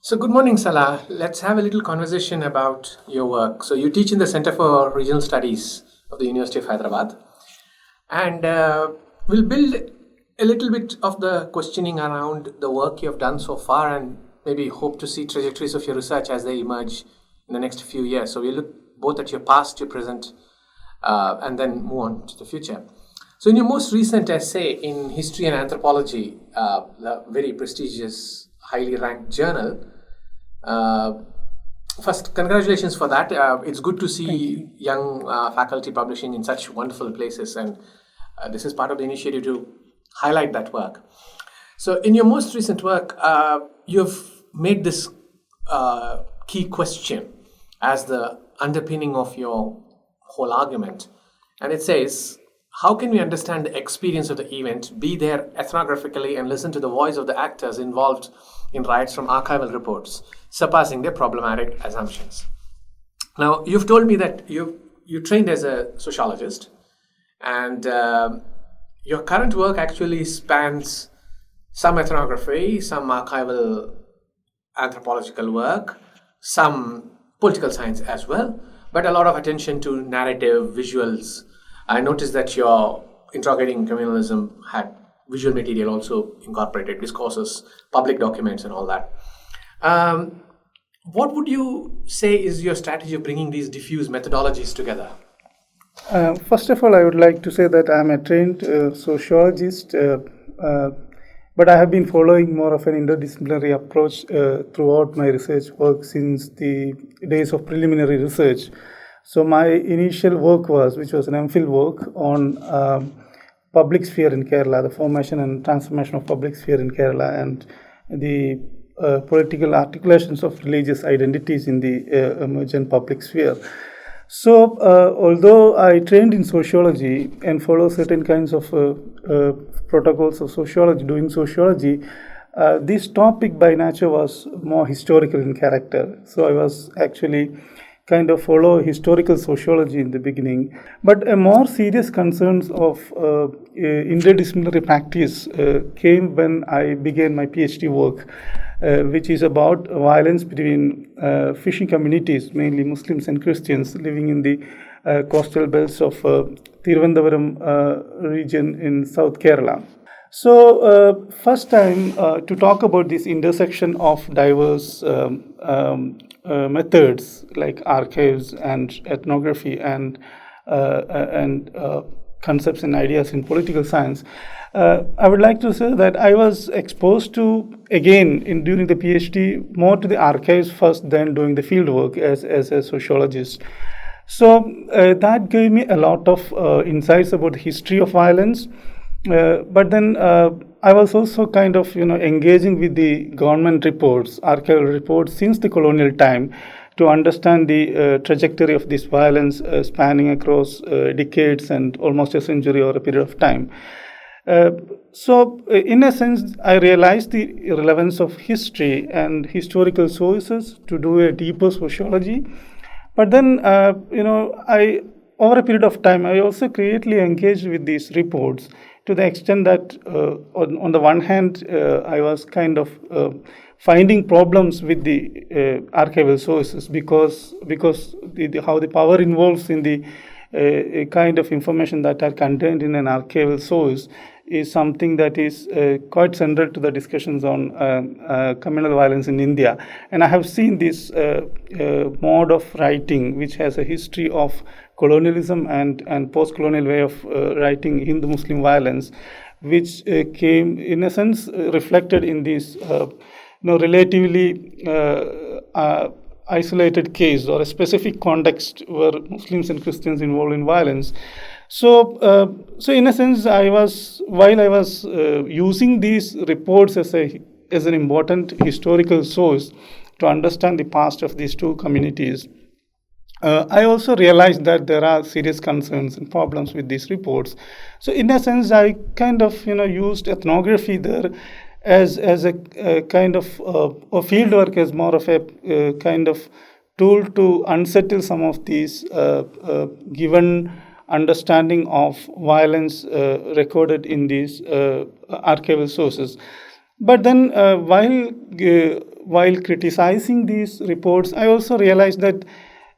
So, good morning, Salah. Let's have a little conversation about your work. So, you teach in the Center for Regional Studies of the University of Hyderabad, and we'll build a little bit of the questioning around the work you have done so far, and maybe hope to see trajectories of your research as they emerge in the next few years. So, we'll look both at your past, your present, and then move on to the future. So, in your most recent essay in History and Anthropology, a very prestigious, highly ranked journal. First, congratulations for that. It's good to see young faculty publishing in such wonderful places, and this is part of the initiative to highlight that work. So, in your most recent work, you've made this key question as the underpinning of your whole argument, and it says, how can we understand the experience of the event, be there ethnographically, and listen to the voice of the actors involved in riots from archival reports, surpassing their problematic assumptions? Now, you've told me that you trained as a sociologist, and your current work actually spans some ethnography, some archival anthropological work, some political science as well, but a lot of attention to narrative, visuals. I noticed that your interrogating communalism had visual material also incorporated, discourses, public documents, and all that. What would you say is your strategy of bringing these diffuse methodologies together? First of all, I would like to say that I am a trained sociologist, but I have been following more of an interdisciplinary approach throughout my research work since the days of preliminary research. So my initial work which was an MPhil work on public sphere in Kerala, the formation and transformation of public sphere in Kerala, and the political articulations of religious identities in the emergent public sphere. So, although I trained in sociology and follow certain kinds of protocols of sociology, doing sociology, this topic by nature was more historical in character. So, I was actually kind of follow historical sociology in the beginning, but a more serious concerns of interdisciplinary practice came when I began my PhD work, which is about violence between fishing communities, mainly Muslims and Christians, living in the coastal belts of Thiruvananthapuram region in South Kerala. So, first time to talk about this intersection of diverse methods like archives and ethnography and concepts and ideas in political science, I would like to say that I was exposed to, again, during the PhD, more to the archives first than doing the field work as a sociologist. So that gave me a lot of insights about the history of violence. But then I was also kind of, engaging with the government reports, archival reports since the colonial time to understand the trajectory of this violence spanning across decades and almost a century or a period of time. So, in a sense, I realized the relevance of history and historical sources to do a deeper sociology. But then, over a period of time, I also creatively engaged with these reports to the extent that, on the one hand, I was kind of finding problems with the archival sources because how the power involves in the kind of information that are contained in an archival source is something that is quite central to the discussions on communal violence in India. And I have seen this mode of writing, which has a history of colonialism and post-colonial way of writing Hindu-Muslim violence, which came, in a sense, reflected in this relatively isolated case or a specific context where Muslims and Christians involved in violence. So in a sense, while I was using these reports as an important historical source to understand the past of these two communities, I also realized that there are serious concerns and problems with these reports. So in a sense, I kind of used ethnography there as a kind of a field work, as more of a kind of tool to unsettle some of these given understanding of violence recorded in these archival sources. But then while while criticizing these reports, I also realized that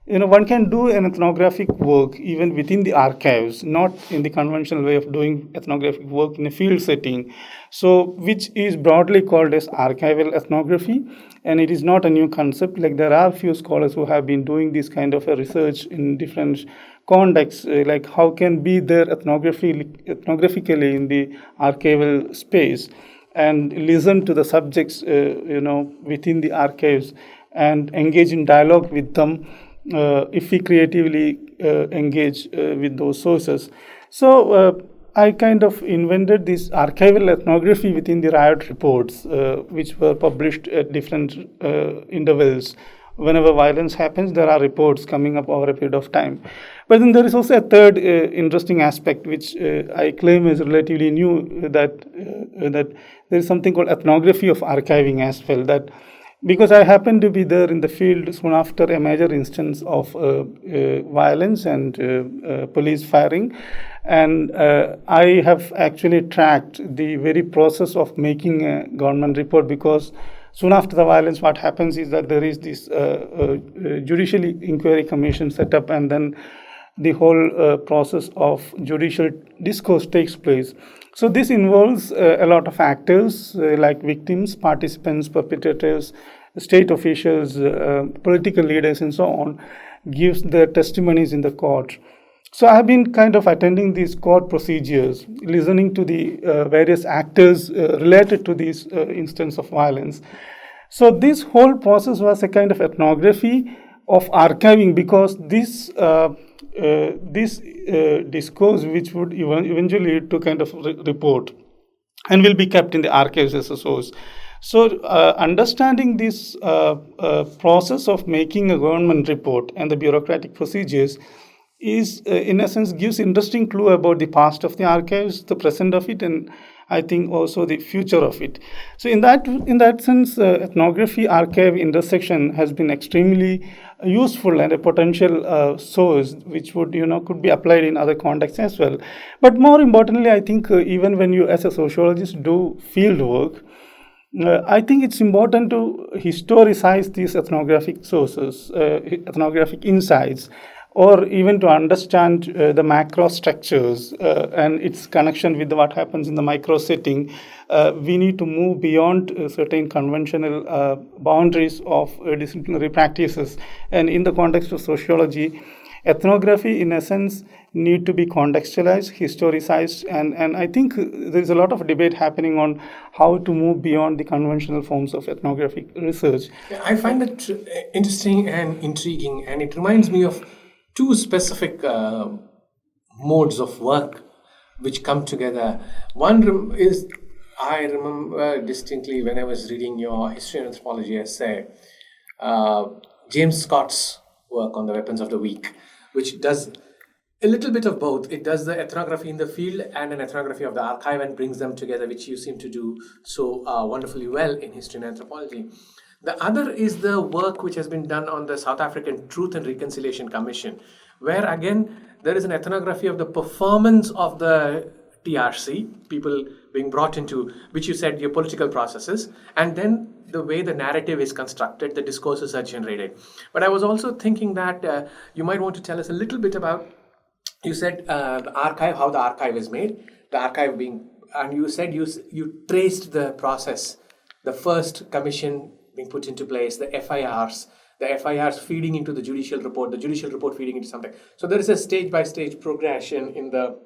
one can do an ethnographic work even within the archives, not in the conventional way of doing ethnographic work in a field setting. So, which is broadly called as archival ethnography, and it is not a new concept. Like there are few scholars who have been doing this kind of a research in different contexts, like how can be there ethnographically in the archival space, and listen to the subjects, within the archives, and engage in dialogue with them. If we creatively engage with those sources. So I kind of invented this archival ethnography within the riot reports, which were published at different intervals. Whenever violence happens, there are reports coming up over a period of time. But then there is also a third interesting aspect, which I claim is relatively new, that there is something called ethnography of archiving as well. That because I happened to be there in the field soon after a major instance of violence and police firing, and I have actually tracked the very process of making a government report, because soon after the violence, what happens is that there is this judicial inquiry commission set up, and then the whole process of judicial discourse takes place. So this involves a lot of actors like victims, participants, perpetrators, state officials, political leaders, and so on, gives their testimonies in the court. So I have been kind of attending these court procedures, listening to the various actors related to this instance of violence. So this whole process was a kind of ethnography of archiving, because this discourse, which would eventually lead to kind of report and will be kept in the archives as a source. So understanding this process of making a government report and the bureaucratic procedures is, in essence, gives interesting clue about the past of the archives, the present of it, and I think also the future of it. So in that sense, ethnography archive intersection has been extremely useful and a potential source which would could be applied in other contexts as well. But more importantly, I think even when you as a sociologist do field work, I think it's important to historicize these ethnographic sources, ethnographic insights, or even to understand the macro structures and its connection with what happens in the micro setting. We need to move beyond certain conventional boundaries of disciplinary practices. And in the context of sociology, ethnography, in essence, need to be contextualized, historicized, and I think there is a lot of debate happening on how to move beyond the conventional forms of ethnographic research. I find it interesting and intriguing, and it reminds me of two specific modes of work which come together. One is, I remember distinctly when I was reading your history and anthropology essay, James Scott's work on the weapons of the weak, which does a little bit of both. It does the ethnography in the field and an ethnography of the archive and brings them together, which you seem to do so wonderfully well in history and anthropology. The other is the work which has been done on the South African Truth and Reconciliation Commission, where again there is an ethnography of the performance of the TRC, people being brought into, which you said, your political processes, and then the way the narrative is constructed, the discourses are generated. But I was also thinking that you might want to tell us a little bit about, you said the archive, how the archive is made, the archive being, and you said you traced the process, the first commission being put into place, the FIRs feeding into the judicial report feeding into something. So there is a stage-by-stage progression in the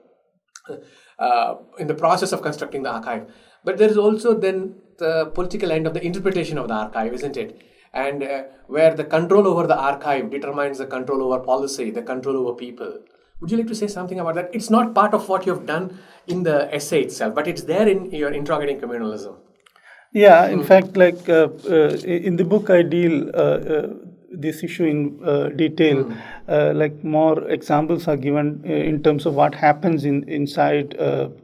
process of constructing the archive. But there is also then the political end of the interpretation of the archive, isn't it? And where the control over the archive determines the control over policy, the control over people. Would you like to say something about that? It's not part of what you've done in the essay itself, but it's there in your Interrogating Communalism. Yeah, in fact, like in the book, I deal this issue in detail. Like more examples are given in terms of what happens inside an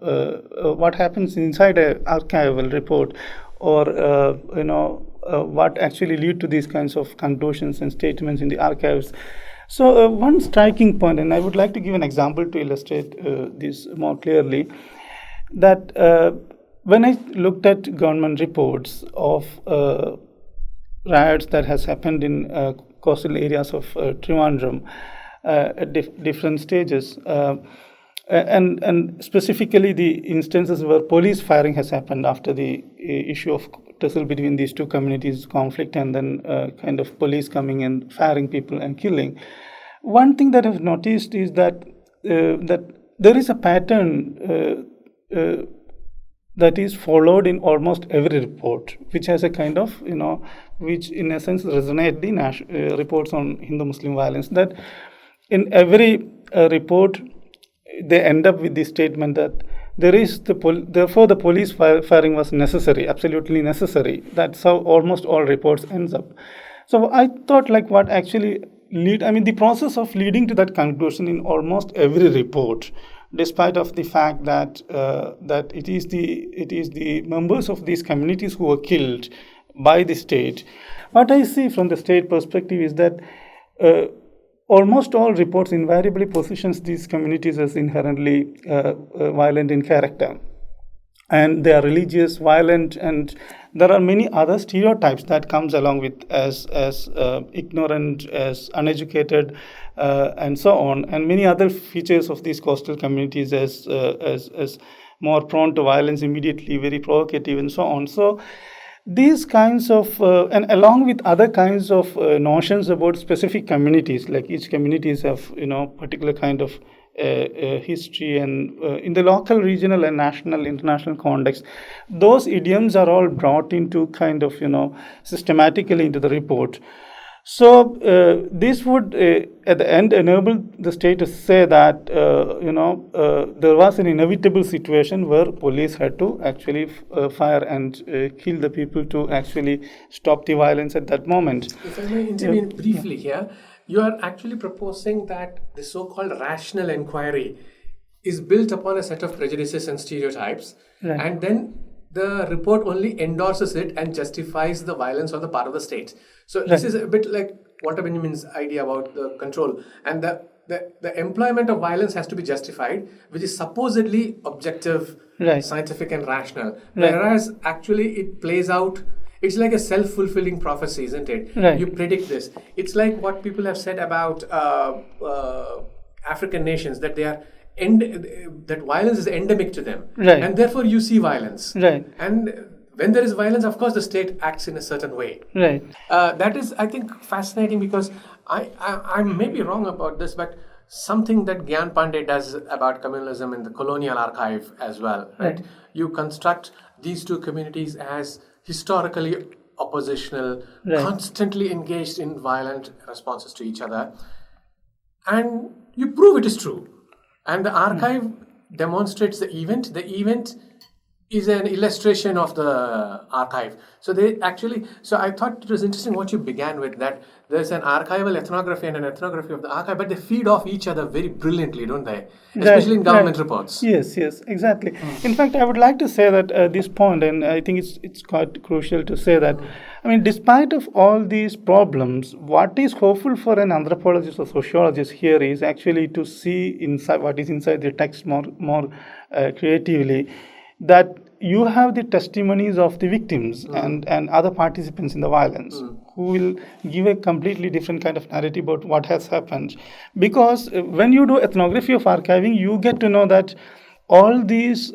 archival report, or what actually lead to these kinds of conclusions and statements in the archives. So one striking point, and I would like to give an example to illustrate this more clearly, that when I looked at government reports of riots that has happened in coastal areas of Trivandrum at different stages. And specifically the instances where police firing has happened after the issue of tussle between these two communities conflict, and then kind of police coming and firing people and killing. One thing that I've noticed is that there is a pattern that is followed in almost every report, which has a kind of, which in a sense resonate the reports on Hindu-Muslim violence, that in every report they end up with the statement that therefore the police firing was necessary, absolutely necessary. That's how almost all reports ends up. So I thought, like, what actually the process of leading to that conclusion in almost every report, despite of the fact that that it is the members of these communities who were killed by the state. What I see from the state perspective is that almost all reports invariably positions these communities as inherently violent in character, and they are religious, violent, and there are many other stereotypes that comes along with as ignorant, as uneducated, and so on, and many other features of these coastal communities as more prone to violence immediately, very provocative, and so on. So these kinds of, and along with other kinds of notions about specific communities, like each communities have, particular kind of history, and in the local, regional, and national, international context, those idioms are all brought into kind of, systematically into the report. So this would, at the end, enable the state to say that, there was an inevitable situation where police had to actually fire and kill the people to actually stop the violence at that moment. If I may intervene briefly here, you are actually proposing that the so-called rational enquiry is built upon a set of prejudices and stereotypes, right, and then the report only endorses it and justifies the violence on the part of the state. So right, this is a bit like Walter Benjamin's idea about the control, and the employment of violence has to be justified, which is supposedly objective, right, scientific, and rational, right, whereas actually it plays out. It's like a self-fulfilling prophecy, isn't it? Right. You predict this. It's like what people have said about African nations, that they are that violence is endemic to them, right, and therefore you see violence. right, And when there is violence, of course, the state acts in a certain way. right. That is, I think, fascinating, because I may be wrong about this, but something that Gyan Pandey does about communalism in the colonial archive as well, right? You construct these two communities as historically oppositional, right, constantly engaged in violent responses to each other, and you prove it is true. And the archive demonstrates the event. The event is an illustration of the archive. So I thought it was interesting what you began with, that there's an archival ethnography and an ethnography of the archive, but they feed off each other very brilliantly, don't they? Especially in government reports. Yes, exactly. In fact, I would like to say that at this point, and I think it's quite crucial to say that, despite of all these problems, what is hopeful for an anthropologist or sociologist here is actually to see inside what is inside the text more creatively, that you have the testimonies of the victims and other participants in the violence who will give a completely different kind of narrative about what has happened. Because when you do ethnography of archiving, you get to know that all these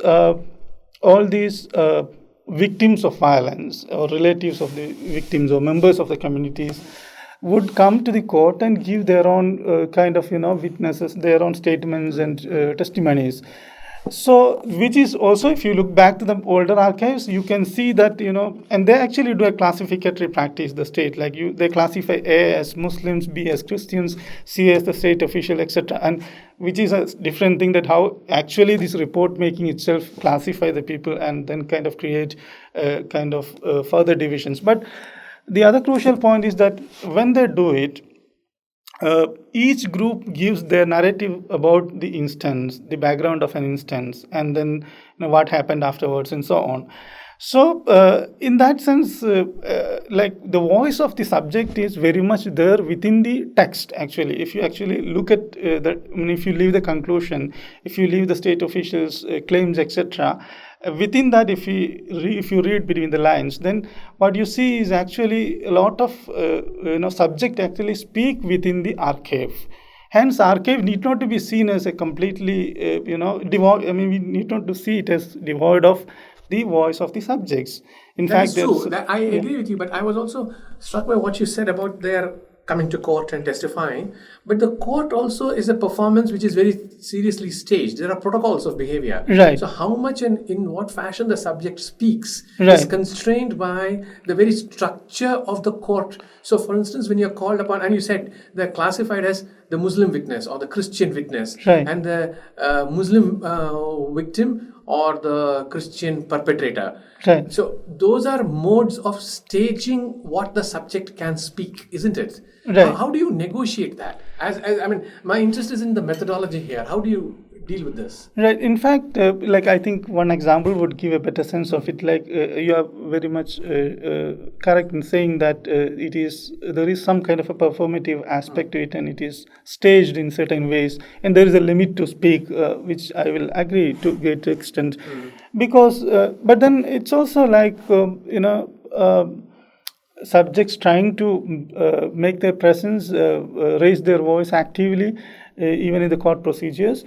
victims of violence, or relatives of the victims, or members of the communities, would come to the court and give their own witnesses, their own statements and testimonies. So, which is also, if you look back to the older archives, you can see that, and they actually do a classificatory practice, the state, like they classify A as Muslims, B as Christians, C as the state official, etc. And which is a different thing, that how actually this report making itself classify the people and then kind of create further divisions. But the other crucial point is that when they do it, each group gives their narrative about the instance, the background of an instance, and then what happened afterwards, and so on. So, in that sense, like the voice of the subject is very much there within the text. Actually, if you actually look at that, if you leave the conclusion, if you leave the state officials' claims, etc., Within that, if you read between the lines, then what you see is actually a lot of subject actually speak within the archive. Hence, archive need not to be seen as a completely devoid. I mean, we need not to see it as devoid of the voice of the subjects. In That fact, is true. I agree with you, but I was also struck by what you said about their coming to court and testifying. But the court also is a performance which is very seriously staged. There are protocols of behavior. Right. So how much and in what fashion the subject speaks Right. is constrained by the very structure of the court. So for instance, when you're called upon, and you said they're classified as the Muslim witness or the Christian witness, Right. and the Muslim victim or the Christian perpetrator. Right. So those are modes of staging what the subject can speak, isn't it? Right. How do you negotiate that? As I mean, my interest is in the methodology here. How do you deal with this? Right. In fact, I think one example would give a better sense of it. You are very much correct in saying that there is some kind of a performative aspect to it, and it is staged in certain ways, and there is a limit to speak, which I will agree to a great extent, because. But then it's also subjects trying to make their presence, raise their voice actively, even in the court procedures.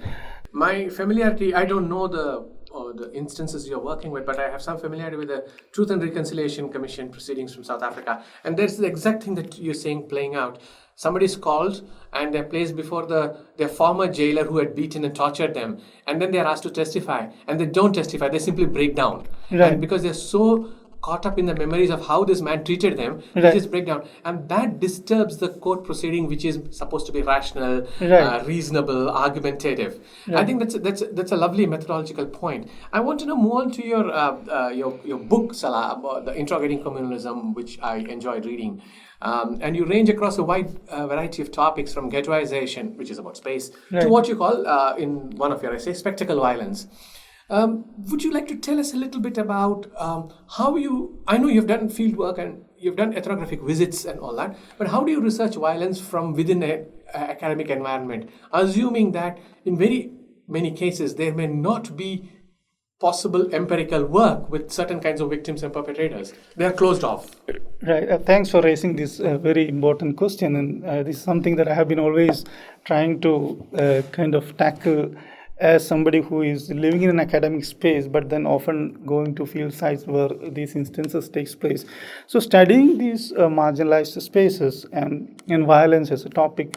My familiarity, I don't know the instances you're working with, but I have some familiarity with the Truth and Reconciliation Commission proceedings from South Africa. And there's the exact thing that you're saying playing out. Somebody's called and they're placed before their former jailer who had beaten and tortured them. And then they're asked to testify. And they don't testify, they simply break down. Right. And because they're so caught up in the memories of how this man treated them, Right. they just break down. And that disturbs the court proceeding, which is supposed to be rational, Right. reasonable, argumentative. I think that's a lovely methodological point. I want to know more to your book, Salah, about the Interrogating Communalism, which I enjoyed reading. And you range across a wide variety of topics, from ghettoization, which is about space, Right. to what you call, in one of your essays, spectacle violence. Would you like to tell us a little bit about how I know you've done field work and you've done ethnographic visits and all that, but how do you research violence from within an academic environment, assuming that in very many cases there may not be possible empirical work with certain kinds of victims and perpetrators? They are closed off. Right. Thanks for raising this very important question. And this is something that I have been always trying to kind of tackle as somebody who is living in an academic space, but then often going to field sites where these instances takes place. So studying these marginalized spaces and violence as a topic,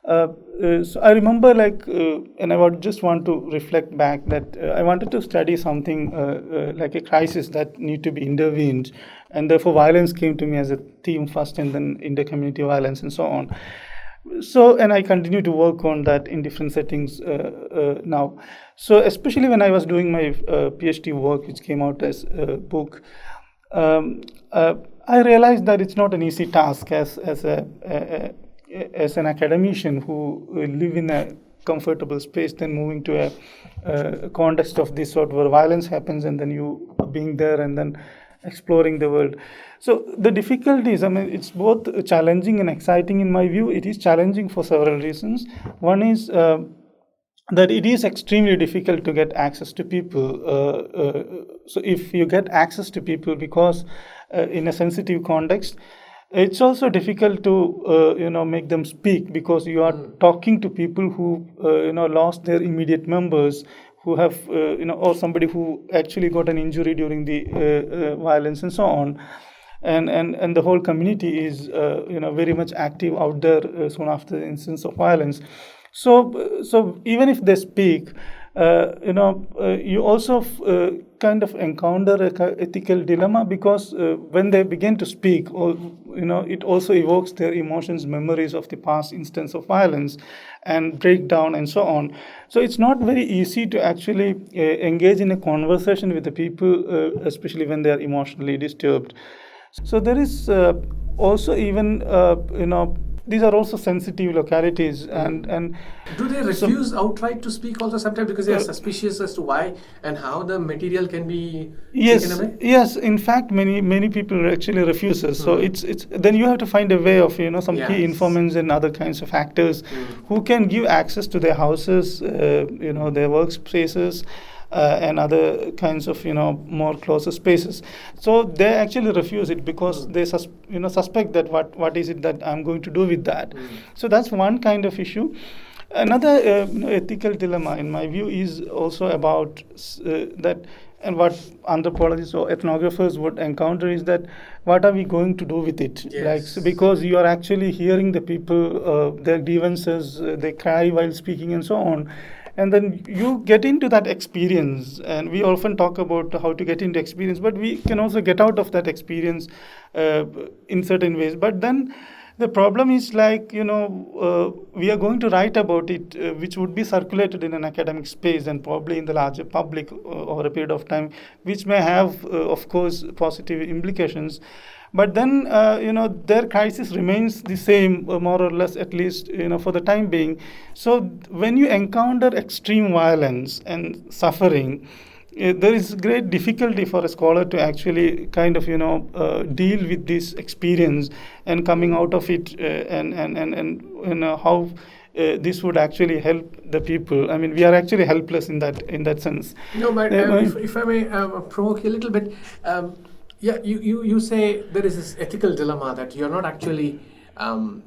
so I remember and I would just want to reflect back that I wanted to study something like a crisis that need to be intervened, and therefore violence came to me as a theme first, and then inter-community violence and so on. So, and I continue to work on that in different settings now. So, especially when I was doing my PhD work, which came out as a book, I realized that it's not an easy task as an academician who live in a comfortable space, then moving to a context of this sort where violence happens, and then you being there and then exploring the world. So the difficulties, I mean, it's both challenging and exciting in my view. It is challenging for several reasons. One is that it is extremely difficult to get access to people. So if you get access to people because in a sensitive context, it's also difficult to make them speak, because you are talking to people who lost their immediate members, who have or somebody who actually got an injury during the violence and so on, and the whole community is very much active out there soon after the instance of violence. So even if they speak, you also kind of encounter a ethical dilemma, because when they begin to speak, it also evokes their emotions, memories of the past instance of violence and breakdown and so on. So it's not very easy to actually engage in a conversation with the people, especially when they are emotionally disturbed. So there is also even these are also sensitive localities, and do they refuse outright to speak also sometimes because they are suspicious as to why and how the material can be taken away? Yes, in fact many people actually refuses. So it's then you have to find a way of some key informants and other kinds of actors who can give access to their houses, their workspaces, and other kinds of more closer spaces. So they actually refuse it because they suspect that what is it that I'm going to do with that. So that's one kind of issue. Another ethical dilemma, in my view, is also about that, and what anthropologists or ethnographers would encounter is that what are we going to do with it? Yes. Like, so because you are actually hearing the people, their grievances, they cry while speaking and so on. And then you get into that experience, and we often talk about how to get into experience, but we can also get out of that experience in certain ways. But then the problem is like, we are going to write about it, which would be circulated in an academic space and probably in the larger public over a period of time, which may have, of course, positive implications. But then, their crisis remains the same, more or less, at least, for the time being. So when you encounter extreme violence and suffering, there is great difficulty for a scholar to actually kind of deal with this experience and coming out of it, and how this would actually help the people. I mean, we are actually helpless in that sense. No, but if I may provoke you a little bit, you say there is this ethical dilemma that you're not actually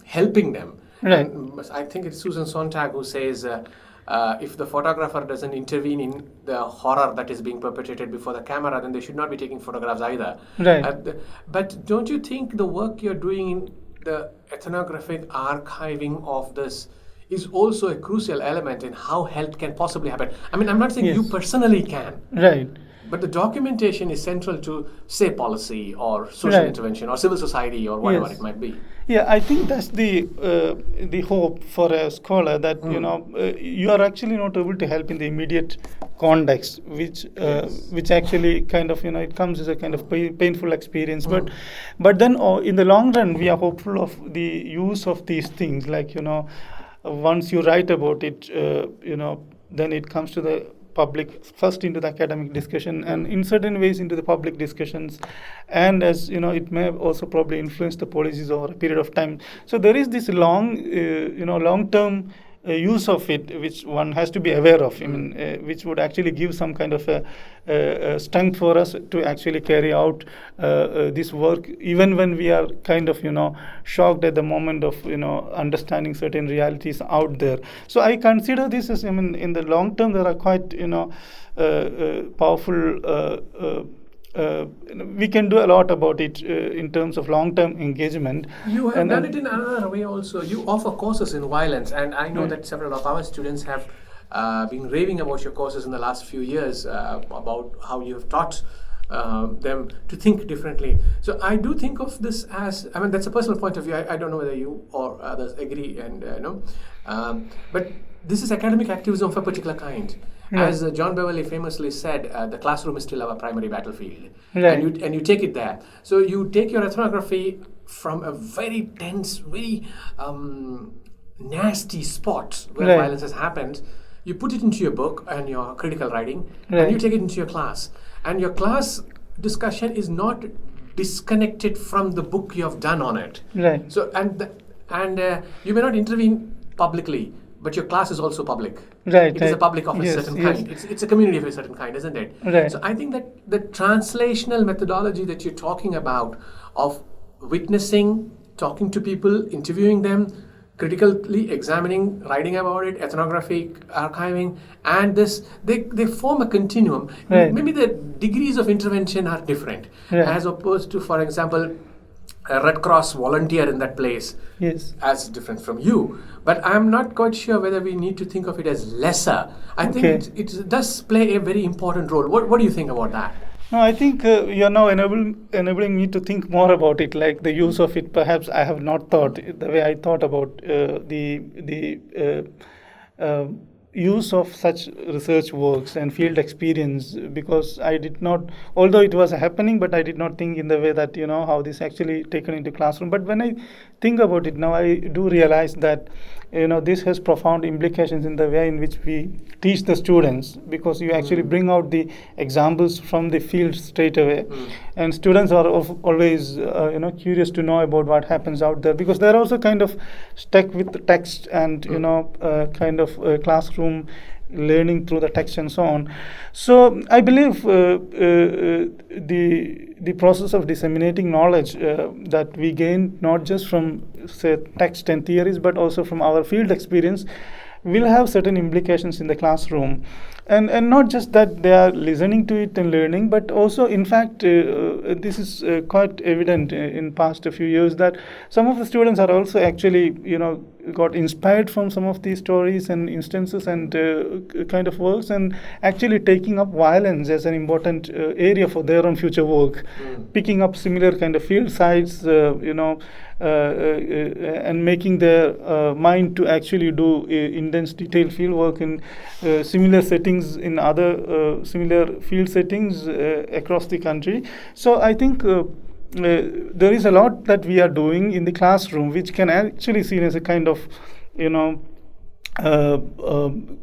helping them. Right. And I think it's Susan Sontag who says, if the photographer doesn't intervene in the horror that is being perpetrated before the camera, then they should not be taking photographs either. Right. But don't you think the work you're doing in the ethnographic archiving of this is also a crucial element in how health can possibly happen? I mean, I'm not saying Yes. you personally can. Right. But the documentation is central to, say, policy or social Right. intervention or civil society or whatever Yes. it might be. Yeah, I think that's the hope for a scholar, that you are actually not able to help in the immediate context, which actually kind of it comes as a kind of painful experience. But then in the long run, we are hopeful of the use of these things. Like once you write about it, then it comes to the public, first into the academic discussion, and in certain ways into the public discussions, and as it may also probably influence the policies over a period of time. So there is this long-term use of it, which one has to be aware of. I mean, which would actually give some kind of a strength for us to actually carry out this work, even when we are kind of shocked at the moment of understanding certain realities out there. So I consider this as, in the long term, there are quite powerful. We can do a lot about it in terms of long-term engagement. You have done it in another way also. You offer courses in violence, and I know that several of our students have been raving about your courses in the last few years, about how you have taught them to think differently. So I do think of this as, that's a personal point of view. I don't know whether you or others agree, and but this is academic activism of a particular kind. Yeah. As John Beverley famously said, the classroom is still our primary battlefield. Right. And you take it there. So you take your ethnography from a very tense, very nasty spot where violence has happened. You put it into your book and your critical writing, and you take it into your class. And your class discussion is not disconnected from the book you have done on it. Right. So and you may not intervene publicly, but your class is also public. Right. It is a public of a certain kind. It's a community of a certain kind, isn't it? Right. So I think that the translational methodology that you're talking about, of witnessing, talking to people, interviewing them, critically examining, writing about it, ethnographic archiving, and this, they form a continuum. Right. Maybe the degrees of intervention are different, as opposed to, for example, a Red Cross volunteer in that place, as different from you. But I'm not quite sure whether we need to think of it as lesser. I think it does play a very important role. What do you think about that? No, I think you're now enabling me to think more about it, like the use of it. Perhaps I have not thought the way I thought about the use of such research works and field experience, because I did not, although it was happening, but I did not think in the way that how this actually taken into classroom. But when I think about it now, I do realize that this has profound implications in the way in which we teach the students, because you actually bring out the examples from the field straight away, and students are always curious to know about what happens out there, because they're also kind of stuck with the text and kind of classroom learning through the text and so on. So I believe the process of disseminating knowledge that we gain not just from, say, text and theories, but also from our field experience, will have certain implications in the classroom. And not just that they are listening to it and learning, but also, in fact, this is quite evident in past a few years, that some of the students are also actually, got inspired from some of these stories and instances and kind of works, and actually taking up violence as an important area for their own future work, picking up similar kind of field sites, and making their mind to actually do intense detailed field work in similar settings, in other similar field settings across the country. So I think there is a lot that we are doing in the classroom which can actually seen as a kind of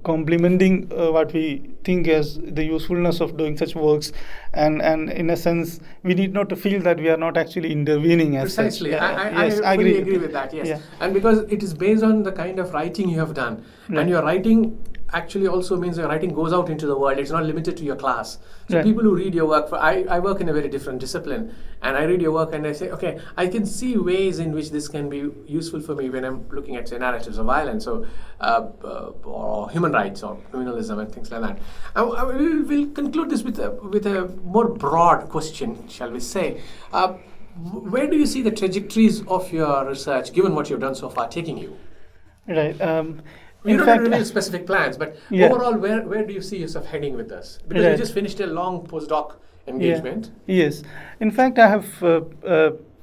complementing what we think as the usefulness of doing such works, and in a sense we need not to feel that we are not actually intervening as precisely such. I fully agree with that. Yes. And because it is based on the kind of writing you have done, and your writing actually also means your writing goes out into the world. It's not limited to your class. So people who read your work, I work in a very different discipline, and I read your work and I say, okay, I can see ways in which this can be useful for me when I'm looking at, say, narratives of violence or human rights or communalism and things like that. We'll conclude this with a more broad question, shall we say. Where do you see the trajectories of your research, given what you've done so far, taking you? Right. You don't have to reveal specific plans, but overall, where do you see yourself heading with this? Because you just finished a long postdoc engagement. Yes. In fact, I have.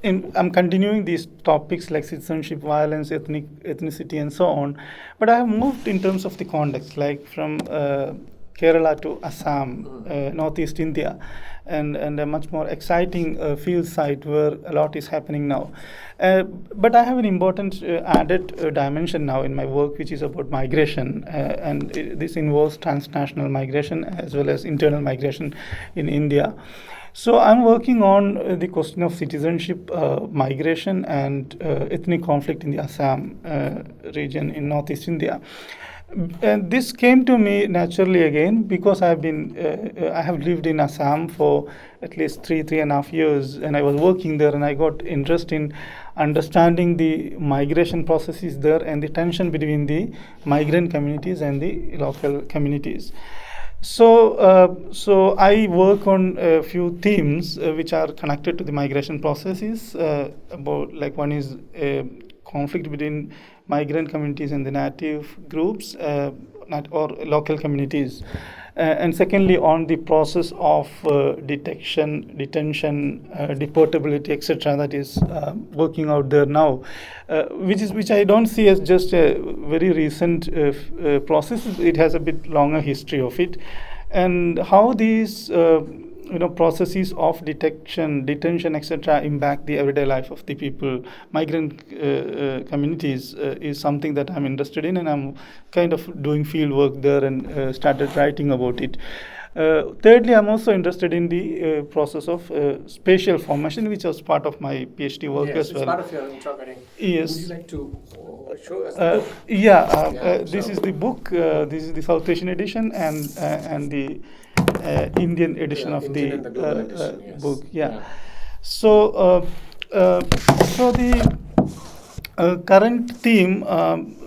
I'm continuing these topics like citizenship, violence, ethnicity, and so on. But I have moved in terms of the context, like from Kerala to Assam, Northeast India, and a much more exciting field site where a lot is happening now. But I have an important added dimension now in my work, which is about migration, and this involves transnational migration as well as internal migration in India. So I'm working on the question of citizenship, migration, and ethnic conflict in the Assam region in Northeast India. And this came to me naturally again because I have lived in Assam for at least 3.5 years, and I was working there, and I got interest in understanding the migration processes there and the tension between the migrant communities and the local communities. So I work on a few themes which are connected to the migration processes. About, like, one is conflict between migrant communities and the native groups or local communities, and secondly on the process of detention, deportability, etc. that is working out there now, which I don't see as just a very recent process. It has a bit longer history of it, and how these processes of detention, etc., impact the everyday life of the people, migrant communities, is something that I'm interested in, and I'm kind of doing field work there and started writing about it. Thirdly, I'm also interested in the process of spatial formation, which was part of my PhD work as well. Yes, it's part of your interrogation. Yes. Would you like to show us the book? This is the book. This is the South Asian edition and the Indian edition of the book. So the current theme.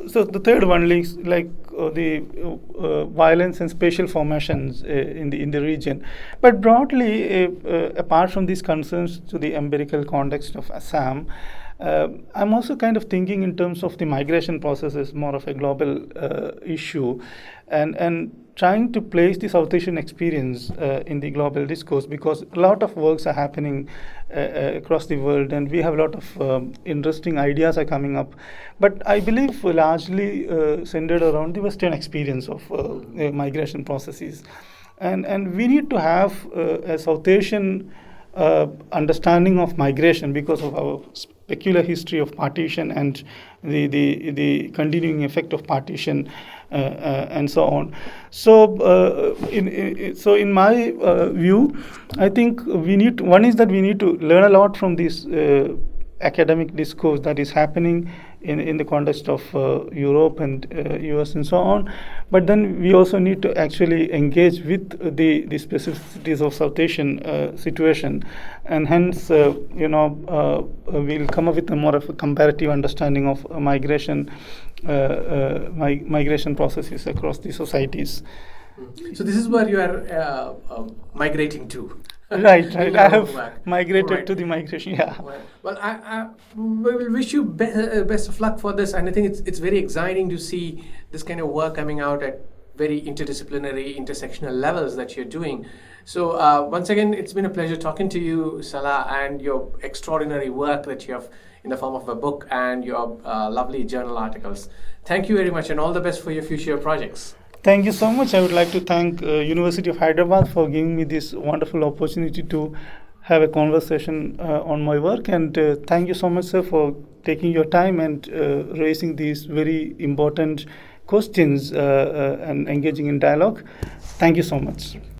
So the third one is like the violence and spatial formations in the region. But broadly, apart from these concerns to the empirical context of Assam, I'm also kind of thinking in terms of the migration process as more of a global issue, and trying to place the South Asian experience in the global discourse, because a lot of works are happening across the world, and we have a lot of interesting ideas are coming up. But I believe largely centered around the Western experience of migration processes. And we need to have a South Asian understanding of migration because of our peculiar history of partition and the continuing effect of partition and so on. So in my view, I think one is that we need to learn a lot from these academic discourse that is happening in the context of Europe and US and so on. But then we also need to actually engage with the specificities of South Asian situation, and hence we'll come up with a more of a comparative understanding of migration processes across the societies. So this is where you are migrating to. Right. I have homework. migrated to the migration. Yeah. Well, I will wish you best of luck for this, and I think it's very exciting to see this kind of work coming out at very interdisciplinary, intersectional levels that you're doing. So once again, it's been a pleasure talking to you, Salah, and your extraordinary work that you have in the form of a book and your lovely journal articles. Thank you very much, and all the best for your future projects. Thank you so much. I would like to thank University of Hyderabad for giving me this wonderful opportunity to have a conversation on my work. And thank you so much, sir, for taking your time and raising these very important questions and engaging in dialogue. Thank you so much.